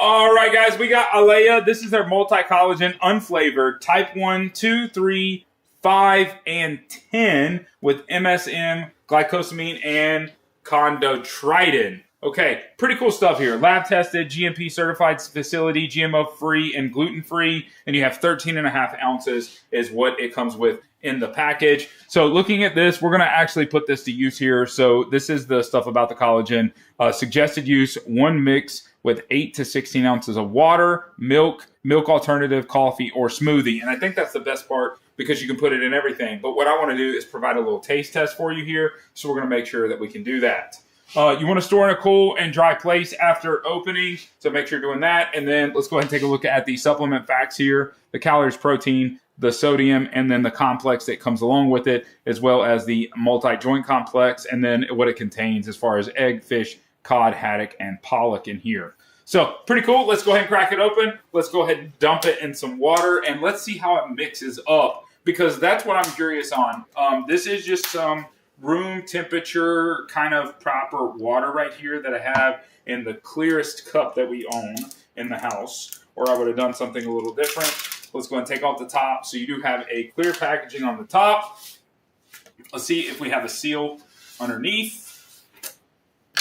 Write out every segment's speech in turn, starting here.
All right, guys, we got Alaya. This is their multi-collagen unflavored type 1, 2, 3, 5, and 10 with MSM, glucosamine, and chondroitin. Okay, pretty cool stuff here. Lab tested, GMP certified facility, GMO free and gluten free, and you have 13.5 ounces is what it comes with in the package. So looking at this, we're going to actually put this to use here. So this is the stuff about the collagen. Suggested use, one mix with 8 to 16 ounces of water, milk alternative, coffee, or smoothie. And I think that's the best part because you can put it in everything. But what I want to do is provide a little taste test for you here. So we're going to make sure that we can do that. You want to store in a cool and dry place after opening, so make sure you're doing that. And then let's go ahead and take a look at the supplement facts here. The calories, protein, the sodium, and then the complex that comes along with it, as well as the multi-joint complex, and then what it contains as far as egg, fish, cod, haddock, and pollock in here. So pretty cool. Let's go ahead and crack it open. Let's go ahead and dump it in some water, and let's see how it mixes up, because that's what I'm curious on. This is just some room temperature kind of proper water right here that I have in the clearest cup that we own in the house, or I would have done something a little different. Let's go and take off the top. So you do have a clear packaging on the top. Let's see if we have a seal underneath.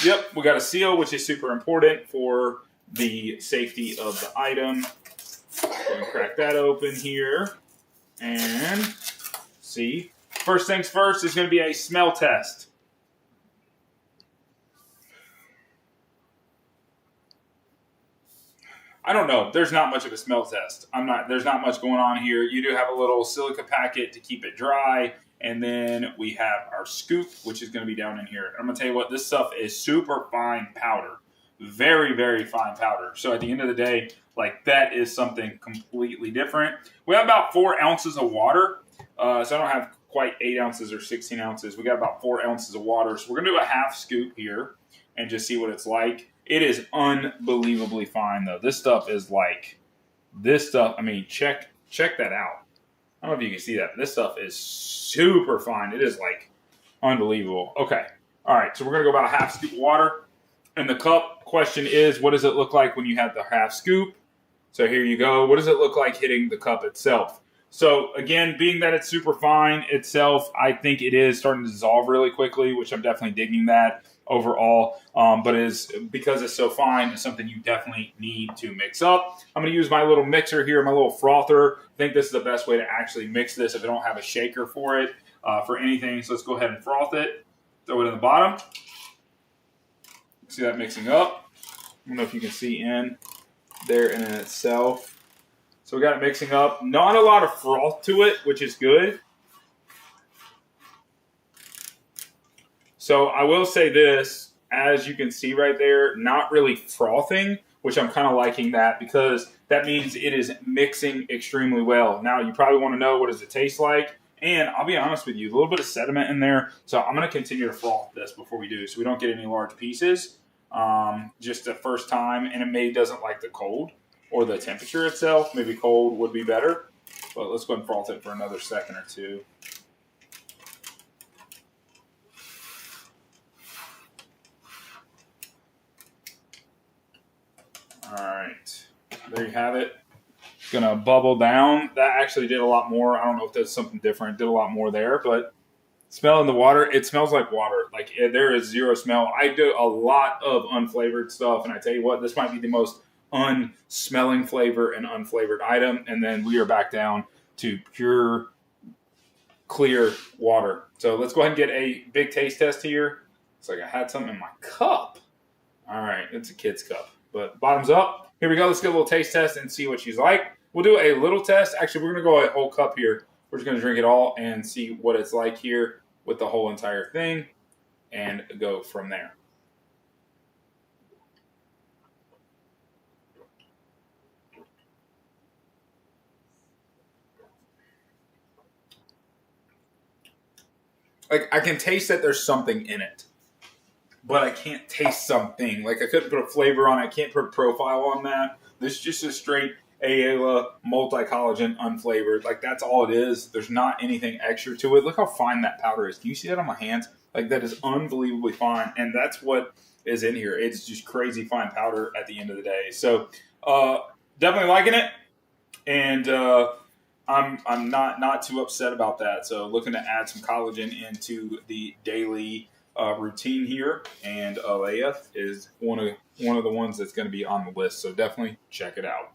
Yep, we got a seal, which is super important for the safety of the item. Go and crack that open here and see. First things first is going to be a smell test. I don't know. There's not much of a smell test. There's not much going on here. You do have a little silica packet to keep it dry. And then we have our scoop, which is going to be down in here. I'm going to tell you what, this stuff is super fine powder. Very, very fine powder. So at the end of the day, like, that is something completely different. We have about 4 ounces of water. So I don't have quite 8 ounces or 16 ounces. We got about 4 ounces of water. So we're going to do a half scoop here and just see what it's like. It is unbelievably fine, though. This stuff is like, I mean, check that out. I don't know if you can see that. This stuff is super fine. It is like unbelievable. Okay. All right. So we're going to go about a half scoop of water in the cup. Question is, what does it look like when you have the half scoop? So here you go. What does it look like hitting the cup itself? So again, being that it's super fine itself, I think it is starting to dissolve really quickly, which I'm definitely digging that overall. But because it's so fine, it's something you definitely need to mix up. I'm going to use my little mixer here, my little frother. I think this is the best way to actually mix this if I don't have a shaker for it, for anything. So let's go ahead and froth it. Throw it in the bottom. See that mixing up? I don't know if you can see in there in itself. So we got it mixing up. Not a lot of froth to it, which is good. So I will say this, as you can see right there, not really frothing, which I'm kind of liking that because that means it is mixing extremely well. Now, you probably want to know, what does it taste like? And I'll be honest with you, a little bit of sediment in there. So I'm going to continue to froth this before we do, so we don't get any large pieces. Just the first time, and it maybe doesn't like the cold or the temperature itself. Maybe cold would be better. But let's go ahead and froth it for another second or two. All right, there you have it. It's gonna bubble down. That actually did a lot more. I don't know if that's something different. Did a lot more there, but smelling the water, it smells like water. Like, there is zero smell. I do a lot of unflavored stuff, and I tell you what, this might be the most unsmelling flavor and unflavored item. And then we are back down to pure, clear water. So let's go ahead and get a big taste test here. It's like I had something in my cup. All right, it's a kid's cup. But bottoms up. Here we go. Let's get a little taste test and see what she's like. We'll do a little test. Actually, we're going to go a whole cup here. We're just going to drink it all and see what it's like here with the whole entire thing and go from there. Like, I can taste that there's something in it, but I can't taste something. Like, I couldn't put a flavor on it. I can't put a profile on that. This is just a straight Alaya Multi Collagen unflavored. Like, that's all it is. There's not anything extra to it. Look how fine that powder is. Can you see that on my hands? Like, that is unbelievably fine. And that's what is in here. It's just crazy fine powder at the end of the day. So Definitely liking it, and I'm not too upset about that. So looking to add some collagen into the daily routine here, and Alaya is one of the ones that's going to be on the list. So definitely check it out.